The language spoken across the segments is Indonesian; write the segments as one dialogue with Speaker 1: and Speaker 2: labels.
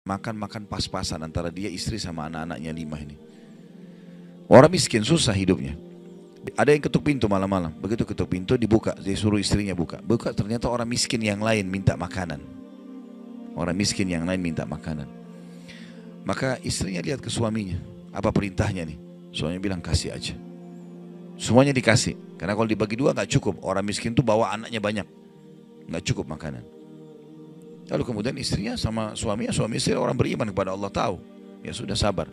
Speaker 1: makan pas-pasan antara dia, istri sama anak-anaknya 5 ini. Orang miskin susah hidupnya. Ada yang ketuk pintu malam-malam, begitu ketuk pintu dibuka, dia suruh istrinya buka. Buka ternyata orang miskin yang lain minta makanan. Orang miskin yang lain minta makanan. Maka istrinya lihat ke suaminya, apa perintahnya nih? Suaminya bilang kasih aja. Semuanya dikasih, karena kalau dibagi 2 gak cukup. Orang miskin tuh bawa anaknya banyak, gak cukup makanan. Lalu kemudian istrinya sama suaminya, suami istri orang beriman kepada Allah, tahu. Ya sudah, sabar.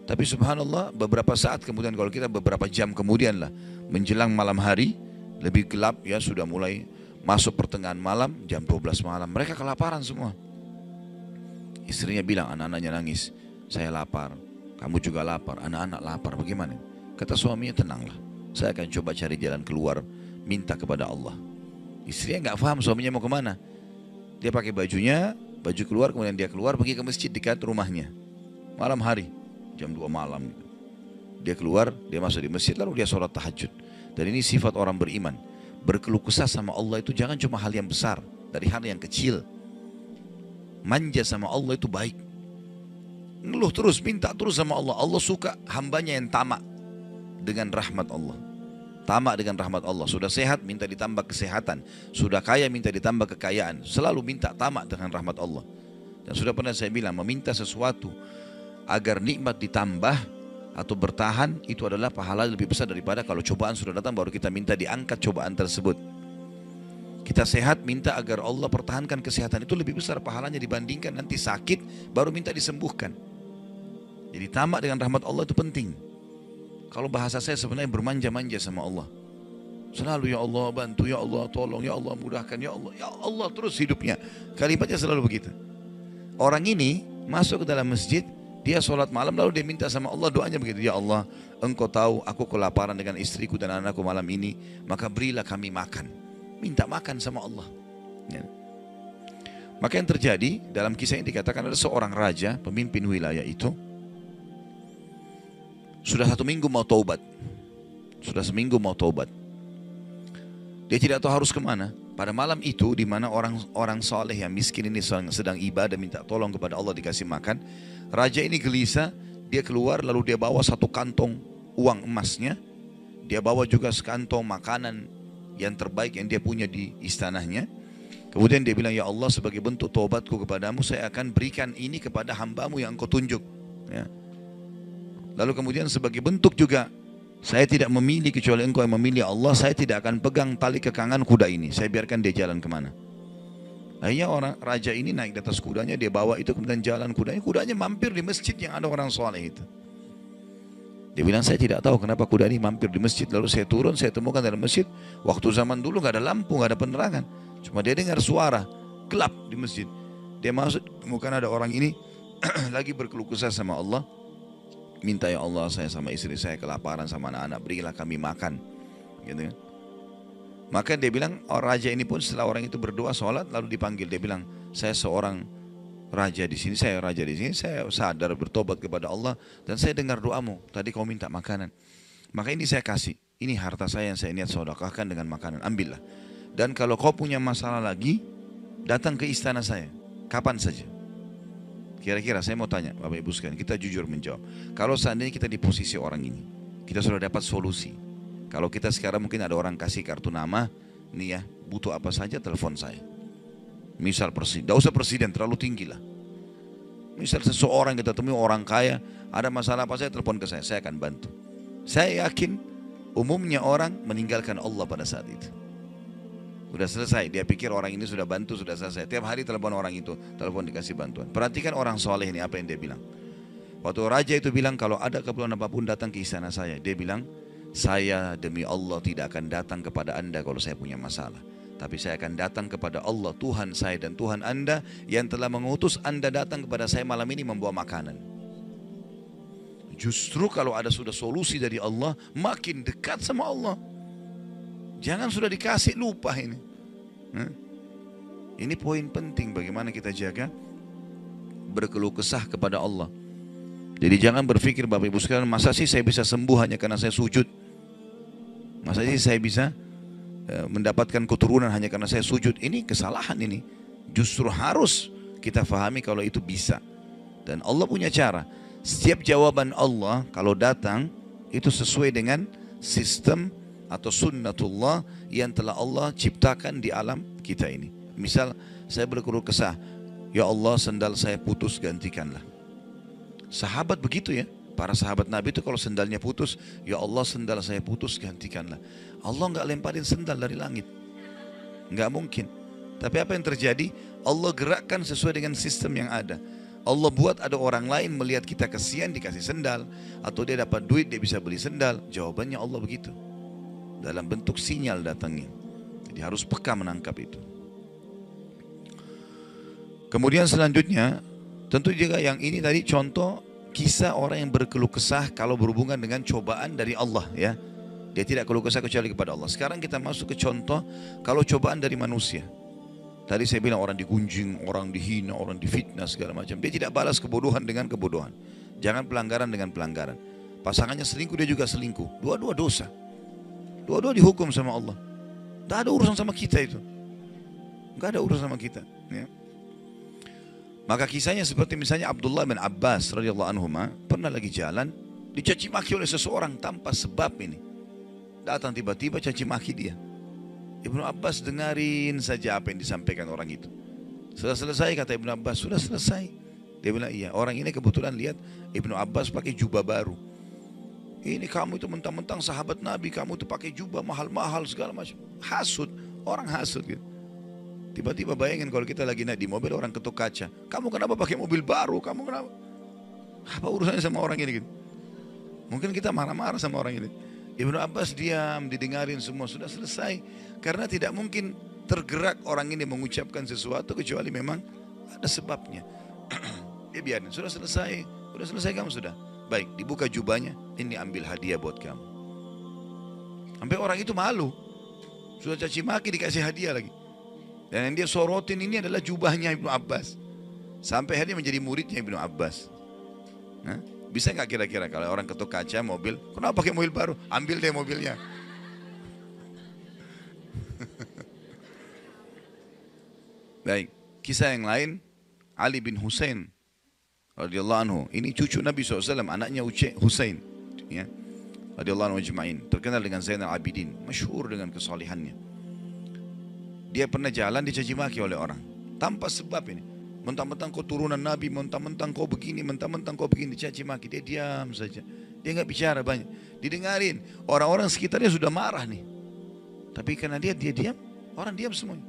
Speaker 1: Tapi subhanallah beberapa saat kemudian, kalau kita beberapa jam kemudian lah, menjelang malam hari, lebih gelap ya, sudah mulai masuk pertengahan malam, jam 12 malam, mereka kelaparan semua. Istrinya bilang, anak-anaknya nangis, saya lapar, kamu juga lapar, anak-anak lapar, bagaimana? Kata suaminya, tenanglah, saya akan coba cari jalan keluar, minta kepada Allah. Istrinya gak paham suaminya mau kemana. Dia pakai bajunya, baju keluar, kemudian dia keluar pergi ke masjid dekat rumahnya. Malam hari, jam 2 malam. Dia keluar, dia masuk di masjid, lalu dia sholat tahajud. Dan ini sifat orang beriman. Berkeluh kesah sama Allah itu jangan cuma hal yang besar, dari hal yang kecil. Manja sama Allah itu baik. Ngeluh terus, minta terus sama Allah. Allah suka hambanya yang tamak dengan rahmat Allah. Tamak dengan rahmat Allah. Sudah sehat, minta ditambah kesehatan. Sudah kaya, minta ditambah kekayaan. Selalu minta tamak dengan rahmat Allah. Dan sudah pernah saya bilang, meminta sesuatu agar nikmat ditambah atau bertahan, itu adalah pahala lebih besar daripada kalau cobaan sudah datang baru kita minta diangkat cobaan tersebut. Kita sehat, minta agar Allah pertahankan kesehatan, itu lebih besar pahalanya dibandingkan nanti sakit baru minta disembuhkan. Jadi tamak dengan rahmat Allah itu penting. Kalau bahasa saya sebenarnya bermanja-manja sama Allah. Selalu ya Allah bantu, ya Allah tolong, ya Allah mudahkan, ya Allah terus hidupnya. Kalimatnya selalu begitu. Orang ini masuk ke dalam masjid, dia sholat malam lalu dia minta sama Allah, doanya begitu, ya Allah engkau tahu aku kelaparan dengan istriku dan anakku malam ini, maka berilah kami makan. Minta makan sama Allah ya. Maka yang terjadi dalam kisah ini dikatakan ada seorang raja, pemimpin wilayah itu, sudah 1 minggu mau taubat. Sudah seminggu mau taubat. Dia tidak tahu harus kemana. Pada malam itu di mana orang soleh yang miskin ini sedang ibadah minta tolong kepada Allah dikasih makan, raja ini gelisah, dia keluar lalu dia bawa 1 kantong uang emasnya, dia bawa juga sekantong makanan yang terbaik yang dia punya di istananya. Kemudian dia bilang, ya Allah sebagai bentuk taubatku kepadamu, saya akan berikan ini kepada hambamu yang engkau tunjuk ya. Lalu kemudian sebagai bentuk juga, saya tidak memilih kecuali engkau yang memilih Allah, saya tidak akan pegang tali kekangan kuda ini, saya biarkan dia jalan kemana. Akhirnya orang raja ini naik di atas kudanya, dia bawa itu kemudian jalan kudanya mampir di masjid yang ada orang soleh itu. Dia bilang, saya tidak tahu kenapa kuda ini mampir di masjid. Lalu saya turun, saya temukan dalam masjid, waktu zaman dulu gak ada lampu, gak ada penerangan, cuma dia dengar suara gelap di masjid. Dia masuk, temukan ada orang ini lagi berkeluh kesah sama Allah, minta, ya Allah saya sama istri saya kelaparan sama anak-anak, berilah kami makan gitu kan. Maka dia bilang, raja ini pun setelah orang itu berdoa sholat lalu dipanggil, dia bilang, saya seorang raja di sini, saya raja di sini, saya sadar bertobat kepada Allah dan saya dengar doamu tadi kau minta makanan, maka ini saya kasih, ini harta saya yang saya niat sedekahkan dengan makanan, ambillah. Dan kalau kau punya masalah lagi, datang ke istana saya kapan saja. Kira-kira saya mau tanya Bapak Ibu sekalian, kita jujur menjawab, kalau seandainya kita di posisi orang ini, kita sudah dapat solusi. Kalau kita sekarang mungkin ada orang kasih kartu nama, nih ya butuh apa saja telepon saya. Misal presiden, tidak usah presiden terlalu tinggi lah. Misal seseorang kita temui orang kaya, ada masalah apa saya telepon ke saya akan bantu. Saya yakin umumnya orang meninggalkan Allah pada saat itu. Sudah selesai, dia pikir orang ini sudah bantu, sudah selesai. Tiap hari telepon orang itu, telepon dikasih bantuan. Perhatikan orang soleh ini apa yang dia bilang. Waktu raja itu bilang, kalau ada keperluan apapun datang ke istana saya. Dia bilang, saya demi Allah tidak akan datang kepada anda kalau saya punya masalah. Tapi saya akan datang kepada Allah, Tuhan saya dan Tuhan anda yang telah mengutus anda datang kepada saya malam ini membawa makanan. Justru kalau ada sudah solusi dari Allah, makin dekat sama Allah. Jangan sudah dikasih lupa ini. Ini poin penting bagaimana kita jaga berkeluh kesah kepada Allah. Jadi jangan berpikir Bapak Ibu sekalian, masa sih saya bisa sembuh hanya karena saya sujud? Masa sih saya bisa mendapatkan keturunan hanya karena saya sujud? Ini kesalahan ini. Justru harus kita fahami kalau itu bisa. Dan Allah punya cara. Setiap jawaban Allah kalau datang itu sesuai dengan sistem atau sunnatullah yang telah Allah ciptakan di alam kita ini. Misal saya berkeluh kesah, ya Allah sendal saya putus, gantikanlah. Sahabat begitu ya. Para sahabat Nabi itu kalau sendalnya putus, ya Allah sendal saya putus, gantikanlah. Allah nggak lemparin sendal dari langit. Nggak mungkin. Tapi apa yang terjadi? Allah gerakkan sesuai dengan sistem yang ada. Allah buat ada orang lain melihat kita kesian dikasih sendal, atau dia dapat duit dia bisa beli sendal. Jawabannya Allah begitu. Dalam bentuk sinyal datangnya. Jadi harus peka menangkap itu. Kemudian selanjutnya, tentu juga yang ini tadi contoh kisah orang yang berkeluh kesah kalau berhubungan dengan cobaan dari Allah ya. Dia tidak keluh kesah kecuali kepada Allah. Sekarang kita masuk ke contoh kalau cobaan dari manusia. Tadi saya bilang orang digunjing, orang dihina, orang difitnah segala macam. Dia tidak balas kebodohan dengan kebodohan. Jangan pelanggaran dengan pelanggaran. Pasangannya selingkuh, dia juga selingkuh. Dua-dua dosa. Dua-dua dihukum sama Allah. Tidak ada urusan sama kita itu. Tidak ada urusan sama kita. Ya. Maka kisahnya seperti misalnya Abdullah bin Abbas radhiyallahu anhuma pernah lagi jalan dicaci maki oleh seseorang tanpa sebab ini. Datang tiba-tiba caci maki dia. Ibnu Abbas dengarin saja apa yang disampaikan orang itu. Sudah selesai kata Ibnu Abbas, sudah selesai. Dia bilang iya, orang ini kebetulan lihat Ibnu Abbas pakai jubah baru. Ini kamu itu mentang-mentang sahabat Nabi, kamu itu pakai jubah mahal-mahal segala macam. Hasud, orang hasud gitu. Tiba-tiba bayangin kalau kita lagi naik di mobil orang ketuk kaca. Kamu kenapa pakai mobil baru? Kamu kenapa? Apa urusannya sama orang ini gitu? Mungkin kita marah-marah sama orang ini. Ibnu Abbas diam, didengarin semua, sudah selesai. Karena tidak mungkin tergerak orang ini mengucapkan sesuatu kecuali memang ada sebabnya. Dia biarin, sudah selesai kamu sudah. Baik, dibuka jubahnya, ini ambil hadiah buat kamu. Sampai orang itu malu. Sudah caci maki dikasih hadiah lagi. Dan yang dia sorotin ini adalah jubahnya Ibnu Abbas. Sampai akhirnya menjadi muridnya Ibnu Abbas. Nah, bisa nggak kira-kira kalau orang ketuk kaca mobil, kenapa pakai mobil baru? Ambil deh mobilnya. Baik, kisah yang lain, Ali bin Husain radhiyallahu anhu. Ini cucu Nabi SAW, anaknya Husain. Ya, radhiyallahu anhu ajma'in. Terkenal dengan Zainal Abidin, masyhur dengan kesalihannya. Dia pernah jalan dicaci maki oleh orang tanpa sebab ini. Mentang-mentang kau turunan Nabi, mentang-mentang kau begini, mentang-mentang kau begini, dicaci maki. Dia diam saja. Dia nggak bicara banyak. Didengarin. Orang-orang sekitarnya sudah marah nih. Tapi karena dia diam, orang diam semuanya.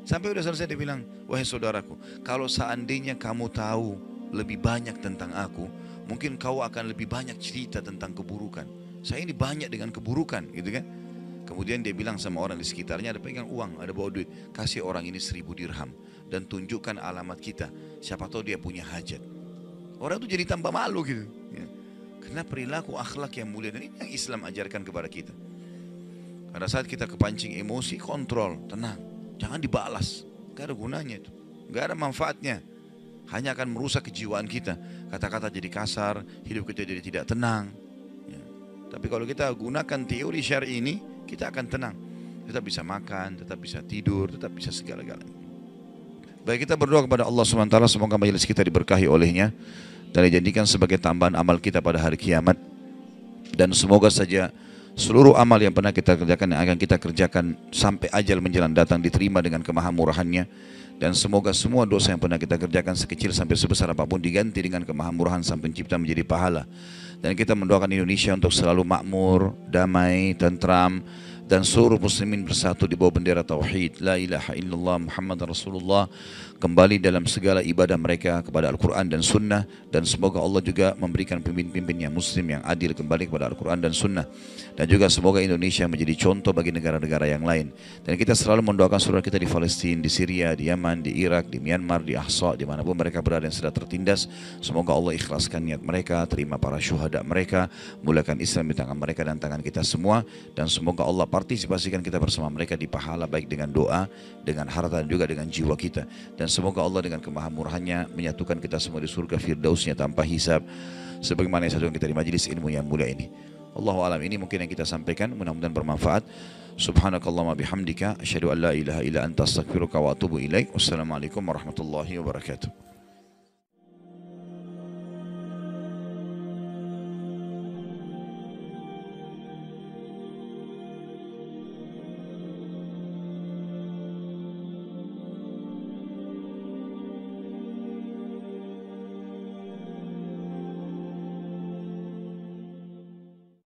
Speaker 1: Sampai udah selesai dia bilang, wahai saudaraku, kalau seandainya kamu tahu lebih banyak tentang aku, mungkin kau akan lebih banyak cerita tentang keburukan. Saya ini banyak dengan keburukan, gitu kan? Kemudian dia bilang sama orang di sekitarnya, ada pegang uang, ada bawa duit, kasih orang ini 1000 dirham dan tunjukkan alamat kita. Siapa tahu dia punya hajat. Orang itu jadi tambah malu gitu. Ya. Karena perilaku akhlak yang mulia dan ini yang Islam ajarkan kepada kita. Pada saat kita kepancing emosi, kontrol, tenang, jangan dibalas. Gak ada gunanya itu, gak ada manfaatnya. Hanya akan merusak kejiwaan kita. Kata-kata jadi kasar, hidup kita jadi tidak tenang. Ya. Tapi kalau kita gunakan teori syar'i ini, kita akan tenang, tetap bisa makan, tetap bisa tidur, tetap bisa segala-galanya. Baik, kita berdoa kepada Allah SWT, semoga majelis kita diberkahi olehnya dan dijadikan sebagai tambahan amal kita pada hari kiamat. Dan semoga saja seluruh amal yang pernah kita kerjakan, yang akan kita kerjakan sampai ajal menjelang datang diterima dengan kemahamurahannya. Dan semoga semua dosa yang pernah kita kerjakan sekecil sampai sebesar apapun diganti dengan kemahamurahan Sang Pencipta menjadi pahala. Dan kita mendoakan Indonesia untuk selalu makmur, damai, tentram, dan seluruh muslimin bersatu di bawah bendera tauhid la ilaha illallah Muhammad Rasulullah, kembali dalam segala ibadah mereka kepada Al-Quran dan Sunnah. Dan semoga Allah juga memberikan pemimpin-pemimpin yang muslim yang adil kembali kepada Al-Quran dan Sunnah. Dan juga semoga Indonesia menjadi contoh bagi negara-negara yang lain. Dan kita selalu mendoakan saudara kita di Palestina, di Syria, di Yaman, di Irak, di Myanmar, di Ahsa, dimanapun mereka berada yang sudah tertindas. Semoga Allah ikhlaskan niat mereka, terima para syuhada mereka, mulakan Islam di tangan mereka dan tangan kita semua. Dan semoga Allah partisipasikan kita bersama mereka di pahala, baik dengan doa, dengan harta, dan juga dengan jiwa kita. Dan semoga Allah dengan kemahamurahannya menyatukan kita semua di surga firdausnya tanpa hisab, sebagaimana yang satukan kita di majelis ilmu yang mulia ini. Allahu alam, ini mungkin yang kita sampaikan, mudah-mudahan bermanfaat. Subhanakallahumma bihamdika asyhadu an la ilaha illa anta astaghfiruka wa atubu ilaik. Wassalamualaikum warahmatullahi wabarakatuh.